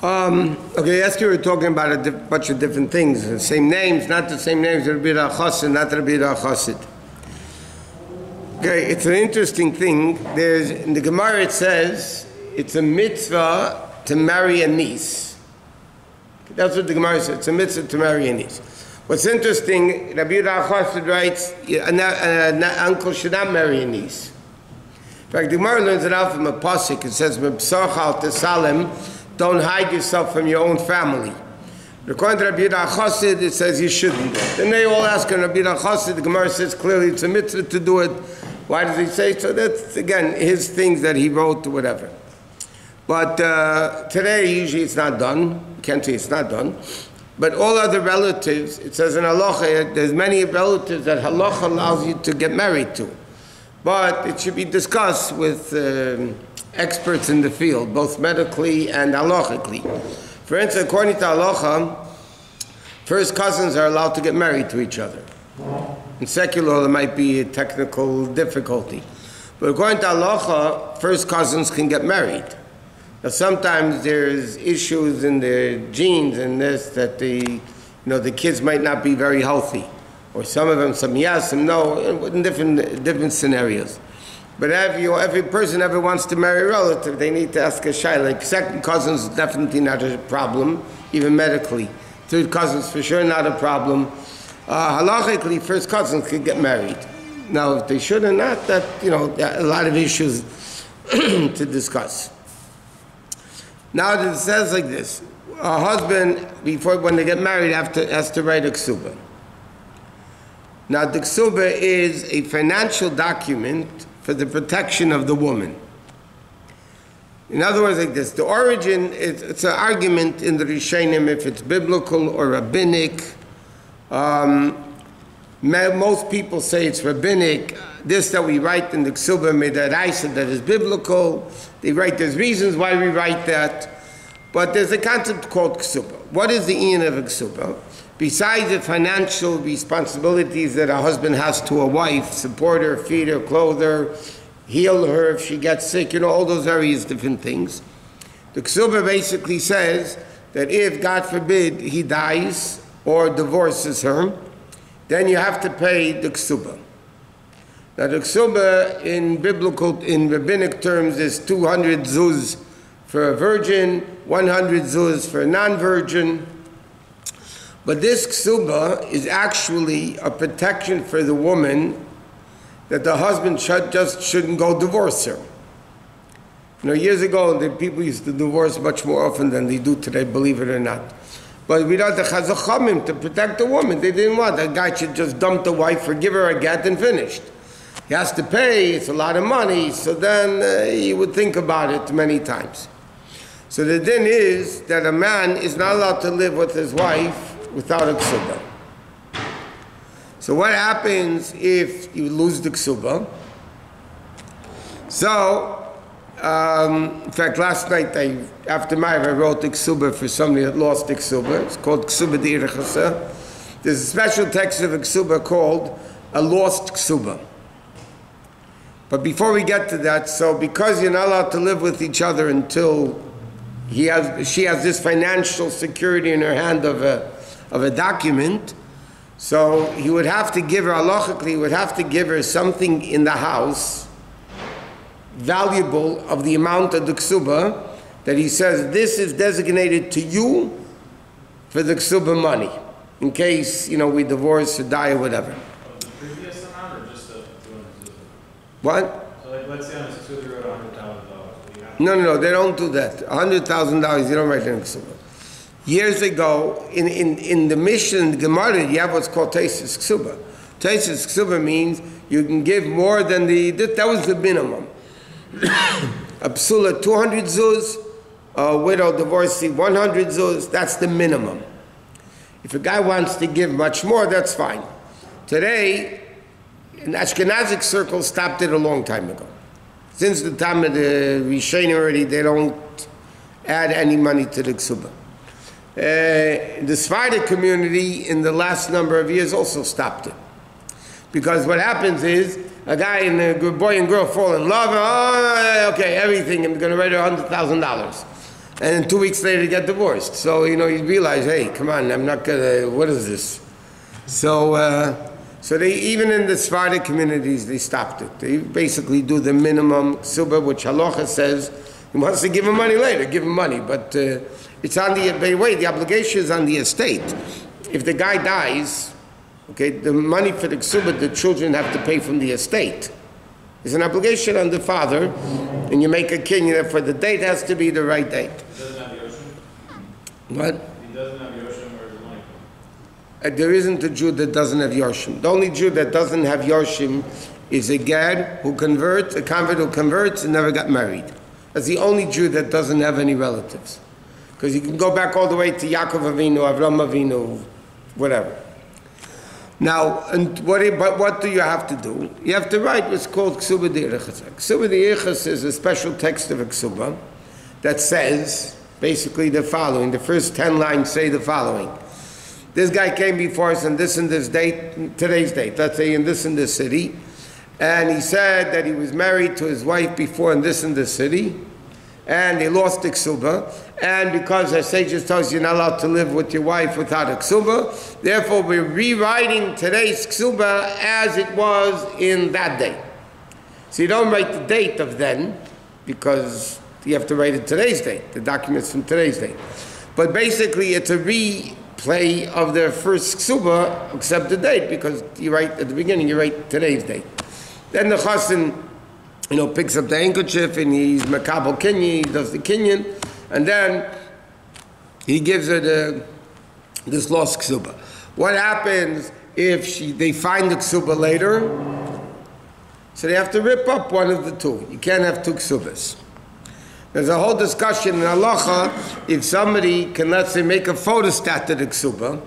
Okay, yesterday we were talking about a bunch of different things. The same names, not the same names, Rabbi Chosid, not Rabbi Chosid. Okay, it's an interesting thing. In the Gemara it says, it's a mitzvah to marry a niece. That's what the Gemara says, it's a mitzvah to marry a niece. What's interesting, Rabbi Chosid writes, an uncle should not marry a niece. In fact, the Gemara learns it out from a pasuk. It says, "Mepsachal tesalem," don't hide yourself from your own family. According to Rabbi Chosid, it says you shouldn't. Then they all ask him, Rabbi Chosid, the Gemara says clearly it's a mitzvah to do it. Why does he say so? That's, again, his things that he wrote or whatever. But today, usually it's not done. You can't say it's not done. But all other relatives, it says in halacha, there's many relatives that halacha allows you to get married to. But it should be discussed with experts in the field, both medically and halachically. For instance, according to halacha, first cousins are allowed to get married to each other. In secular, there might be a technical difficulty. But according to halacha, first cousins can get married. Now sometimes there's issues in the genes and this that the kids might not be very healthy. Or some of them, some yes, some no, in different scenarios. But every person ever wants to marry a relative, they need to ask a shayla. Like second cousins is definitely not a problem, even medically. Third cousins for sure not a problem. Halachically, first cousins can get married. Now, if they should or not, that a lot of issues to discuss. Now it says like this: a husband, when they get married, has to write a ksuba. Now, the ksuba is a financial document for the protection of the woman. In other words, like this, the origin, it's an argument in the Rishonim if it's biblical or rabbinic. Most people say it's rabbinic. This that we write in the ksuba, midaraisa, that is biblical. They write, there's reasons why we write that. But there's a concept called ksuba. What is the ian of a ksuba? Besides the financial responsibilities that a husband has to a wife, support her, feed her, clothe her, heal her if she gets sick, all those various different things. The ksuba basically says that if, God forbid, he dies or divorces her, then you have to pay the ksuba. Now the ksuba in rabbinic terms is 200 zuz for a virgin, 100 zuz for a non-virgin. But this ksuba is actually a protection for the woman that the husband shouldn't go divorce her. Years ago, the people used to divorce much more often than they do today, believe it or not. But without the chazachamim to protect the woman, they didn't want. That guy should just dump the wife, forgive her a get, and finished. He has to pay, it's a lot of money, so then he would think about it many times. So the din is that a man is not allowed to live with his wife without a ksuba. So what happens if you lose the ksuba? So, in fact, last night after Ma'ariv, I wrote the ksuba for somebody that lost the ksuba. It's called ksuba d'irachasa. There's a special text of a ksuba called a lost ksuba. But before we get to that, so because you're not allowed to live with each other until she has this financial security in her hand of a document, so he would have to give her, halachically, he would have to give her something in the house valuable of the amount of the ksuba that he says, this is designated to you for the ksuba money, in case, we divorce or die or whatever. The previous amount or just the 200 zuz? What? So let's say on a ksuba you wrote $100,000. No, they don't do that. $100,000, you don't write in ksuba. Years ago, in the Mishnah, the Gemara, you have what's called Teisus Ksuba. Teisus Ksuba means you can give more than that was the minimum. A psula, 200 zuz, a widow, divorcee, 100 zuz, that's the minimum. If a guy wants to give much more, that's fine. Today, in Ashkenazic circles, stopped it a long time ago. Since the time of the Rishonim already, they don't add any money to the ksuba. The Sephardic community in the last number of years also stopped it. Because what happens is, a guy and a boy and girl fall in love, okay, everything, I'm going to write her $100,000. And then 2 weeks later, they get divorced. So, you realize, hey, come on, I'm not gonna, what is this? So, they, even in the Sephardic communities, they stopped it. They basically do the minimum ksuba, which halacha says, he wants to give him money later, give him money. But it's on the obligation is on the estate. If the guy dies, okay, the money for the ksuba, the children have to pay from the estate. It's an obligation on the father, and you make a kinyan, therefore the date has to be the right date. He doesn't have Yoshim? What? He doesn't have Yoshim, where does the money come? There isn't a Jew that doesn't have Yoshim. The only Jew that doesn't have Yoshim is a Gad who converts, a convert who converts and never got married. That's the only Jew that doesn't have any relatives. Because you can go back all the way to Yaakov Avinu, Avram Avinu, whatever. Now, but what do you have to do? You have to write what's called Ksuba D'Irichas. Ksuba D'Irichas is a special text of a Ksuba that says basically the following. The first 10 lines say the following. This guy came before us on this and this date, today's date, let's say in this and this city, and he said that he was married to his wife before in this and this city, and they lost the ksuba, and because our sages tell us you're not allowed to live with your wife without a ksuba, therefore we're rewriting today's ksuba as it was in that day. So you don't write the date of then, because you have to write it today's date, the documents from today's date. But basically it's a replay of their first ksuba, except the date, because you write at the beginning, you write today's date. Then the chassan, picks up the handkerchief and he's makabel kinyan, he does the kinyan, and then he gives her this lost ksuba. What happens if they find the ksuba later? So they have to rip up one of the two. You can't have two ksubas. There's a whole discussion in halacha if somebody can, let's say, make a photostat of the ksuba.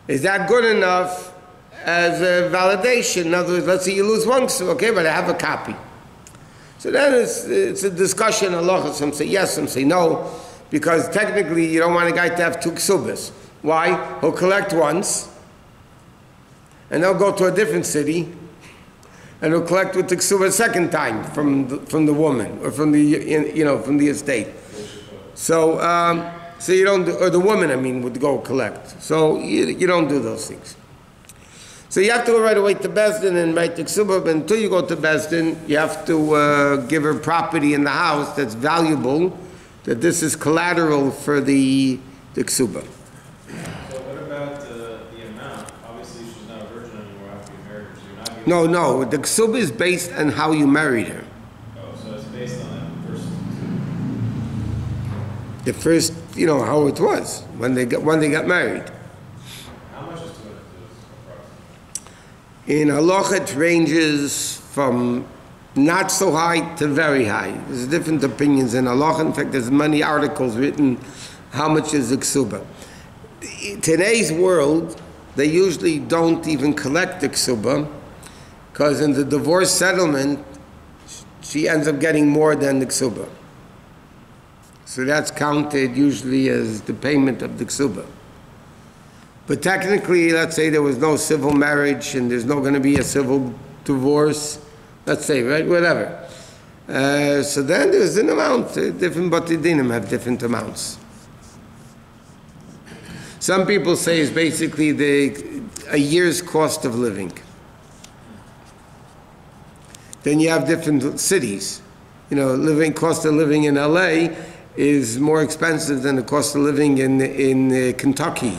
Is that good enough as a validation? In other words, let's say you lose one ksuba, okay, but I have a copy. So then it's a discussion in halacha. Some say yes, some say no, because technically you don't want a guy to have two ksubas. Why? He'll collect once, and they'll go to a different city, and he'll collect with the ksuba a second time from the woman or from the estate. So you don't do, or the woman would go collect. So you don't do those things. So you have to go right away to Bais Din and write the ksuba. But until you go to Bais Din, you have to give her property in the house that's valuable, that this is collateral for the ksuba. So what about the amount? Obviously she's not a virgin anymore after you married her, so you're not giving No, the ksuba is based on how you married her. Oh, so it's based on that first. The first, how it was when they got married. How much is 200 approximately? In halacha, it ranges from not so high to very high. There's different opinions in halacha. In fact, there's many articles written how much is the ksuba. In today's world, they usually don't even collect the ksuba, because in the divorce settlement, she ends up getting more than the ksuba. So that's counted usually as the payment of the ksuba. But technically, let's say there was no civil marriage and there's not going to be a civil divorce, let's say, right, whatever. So then there's an amount, different Bais Dinim have different amounts. Some people say it's basically a year's cost of living. Then you have different cities. Cost of living in LA is more expensive than the cost of living in Kentucky.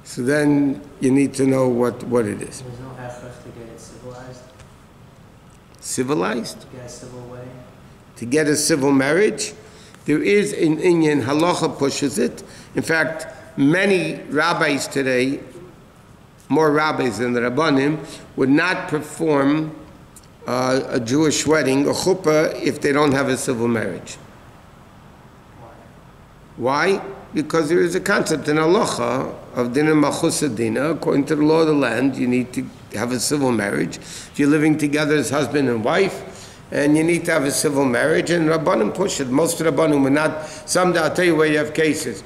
So then you need to know what it is. There's no half-rush to get it civilized? Civilized? To get a civil wedding? To get a civil marriage? There is in Inyan, halacha pushes it. In fact, many rabbis today, more rabbis than the Rabbanim, would not perform a Jewish wedding, a chuppah, if they don't have a civil marriage. Why? Because there is a concept in halacha of dinah malchusa dinah. According to the law of the land, you need to have a civil marriage. If you're living together as husband and wife, and you need to have a civil marriage, and Rabbanim push it. Most of the Rabbanim would not. Some, I'll tell you where you have cases.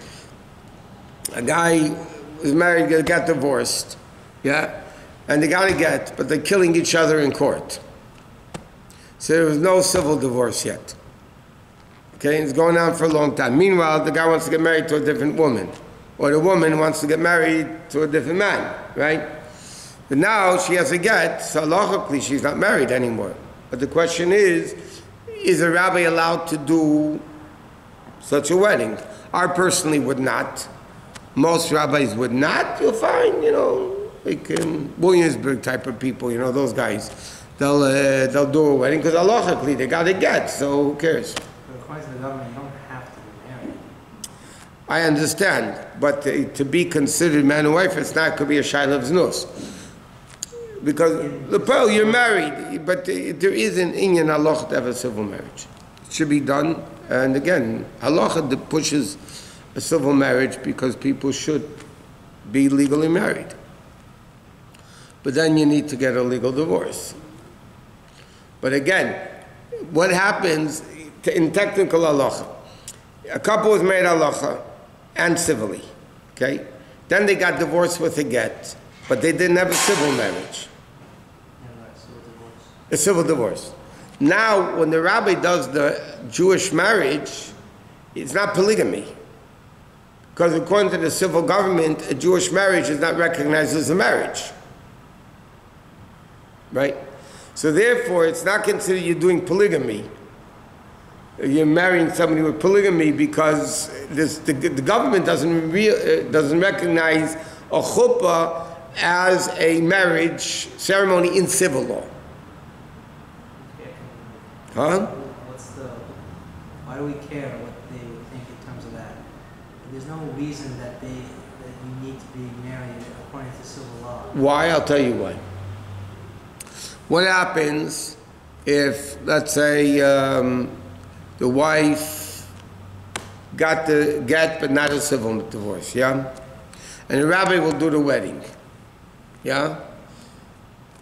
A guy was married, got divorced, yeah, and they got a get, but they're killing each other in court. So there was no civil divorce yet. Okay, it's going on for a long time. Meanwhile, the guy wants to get married to a different woman, or the woman wants to get married to a different man, right? But now she has a get, so halachically she's not married anymore. But the question is a rabbi allowed to do such a wedding? I personally would not. Most rabbis would not. You'll find, like Williamsburg type of people, those guys. They'll do a wedding because halachically they got a get, so who cares? According to the government, you don't have to be married. I understand, but to be considered man and wife, it's not, could be a shayla of znus. Because, Lepel, you're married, but there is an inyan halacha to have a civil marriage. It should be done, and again, halacha that pushes a civil marriage because people should be legally married. But then you need to get a legal divorce. But again, what happens in technical halacha? A couple was married halacha and civilly, okay? Then they got divorced with a get, but they didn't have a civil marriage. A civil divorce. Now, when the rabbi does the Jewish marriage, it's not polygamy. Because according to the civil government, a Jewish marriage is not recognized as a marriage. Right? So therefore, it's not considered you're doing polygamy. You're marrying somebody with polygamy because the government doesn't recognize a chuppah as a marriage ceremony in civil law. Huh? Why do we care what they would think in terms of that? There's no reason that you need to be married according to civil law. Why? I'll tell you why. What happens if, let's say, the wife got the get but not a civil divorce, yeah? And the rabbi will do the wedding, yeah?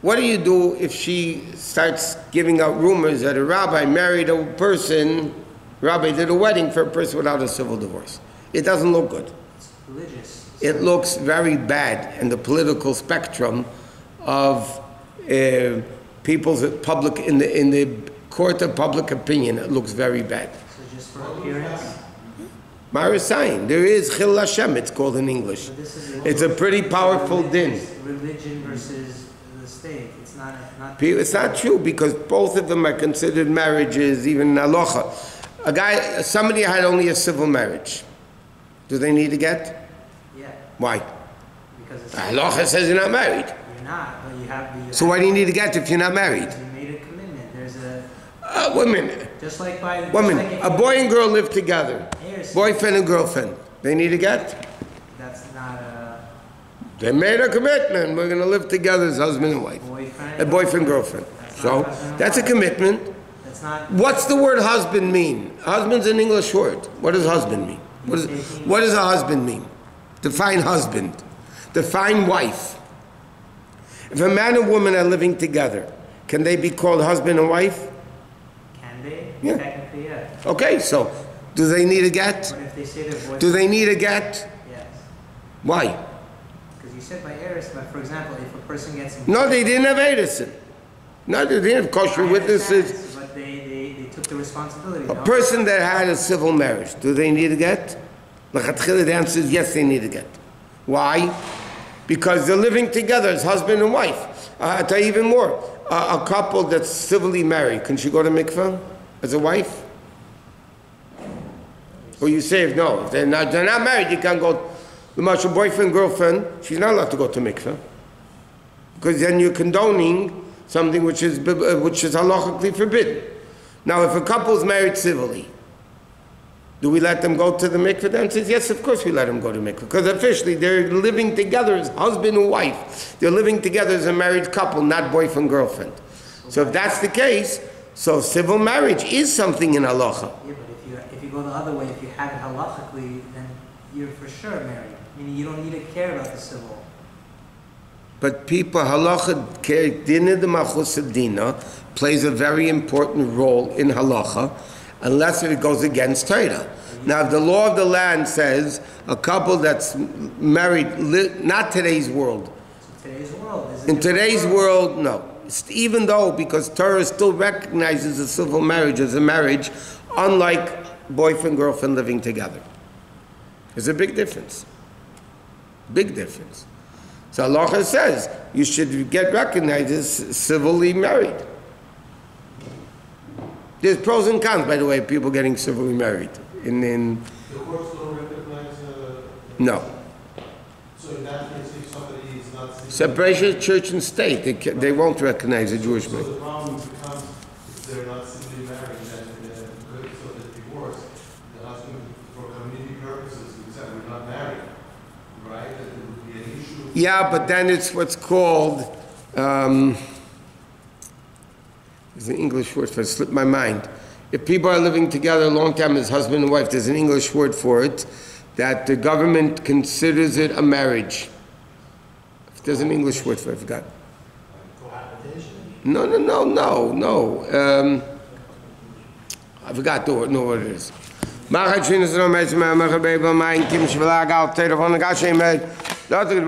What do you do if she starts giving out rumors that a rabbi married a person, rabbi did a wedding for a person without a civil divorce? It doesn't look good. It's religious. It looks very bad in the political spectrum of people's public, in the court of public opinion. It looks very bad. So just for appearance? Marasayin. There is Chil Hashem, it's called in English. It's a pretty powerful din. Religion versus the state. It's not true because both of them are considered marriages, even in halacha. Somebody had only a civil marriage. Do they need to get? Yeah. Why? Because halacha says you're not married. You're not, but you have. So why do you need to get if you're not married? You made a commitment. There's a. Wait a minute. Just like by. Wait a minute. A boy and girl live together. Boyfriend and girlfriend. They need to get? That's not a. They made a commitment. We're going to live together as husband and wife. Boyfriend, girlfriend. So that's a commitment. That's not. What's the word husband mean? Husband's an English word. What does husband mean? What does a husband mean? Define husband. Define wife. If a man and woman are living together, can they be called husband and wife? Can they? Yeah. Technically, yeah. Okay, so do they need a get? But if they say their boyfriend. Do they need a get? Yes. Why? Because you said by heiress, but for example, if a person gets. No, they didn't have Edison. No, they didn't have kosher witnesses. But they took the responsibility. A person that had a civil marriage, do they need a get? The answer is yes, they need a get. Why? Because they're living together as husband and wife. I'll tell you even more. A couple that's civilly married, can she go to mikveh as a wife? Or you say if no, if they're not married, you can't go. The marshal boyfriend, girlfriend, she's not allowed to go to mikveh. Because then you're condoning something which is halachically forbidden. Now, if a couple's married civilly, do we let them go to the mikveh? Then says, yes, of course we let them go to mikveh. Because officially they're living together as husband and wife. They're living together as a married couple, not boyfriend, girlfriend. So if that's the case, so civil marriage is something in halacha. Yeah, but if you go the other way, if you have it halachically, then you're for sure married. Meaning you don't need to care about the civil. But people, halacha, dina de dina, plays a very important role in halacha, unless if it goes against Torah. Now, if the law of the land says a couple that's married, not today's world. In today's world, no. Even though, because Torah still recognizes a civil marriage as a marriage, unlike boyfriend, girlfriend living together. There's a big difference. Big difference. So halacha says you should get recognized as civilly married. There's pros and cons, by the way, of people getting civilly married. The courts don't recognize... No. So in that case, if somebody is not... Separation of church and state, they won't recognize a Jewish man. So the problem becomes, if they're not civilly married, then because of the divorce, the husband, for community purposes, because we're not married, right? That there would be an issue. Yeah, but then it's what's called, there's an English word for it, slipped my mind. If people are living together a long time as husband and wife, there's an English word for it, that the government considers it a marriage. There's an English word for it, I forgot. No. I forgot what it is.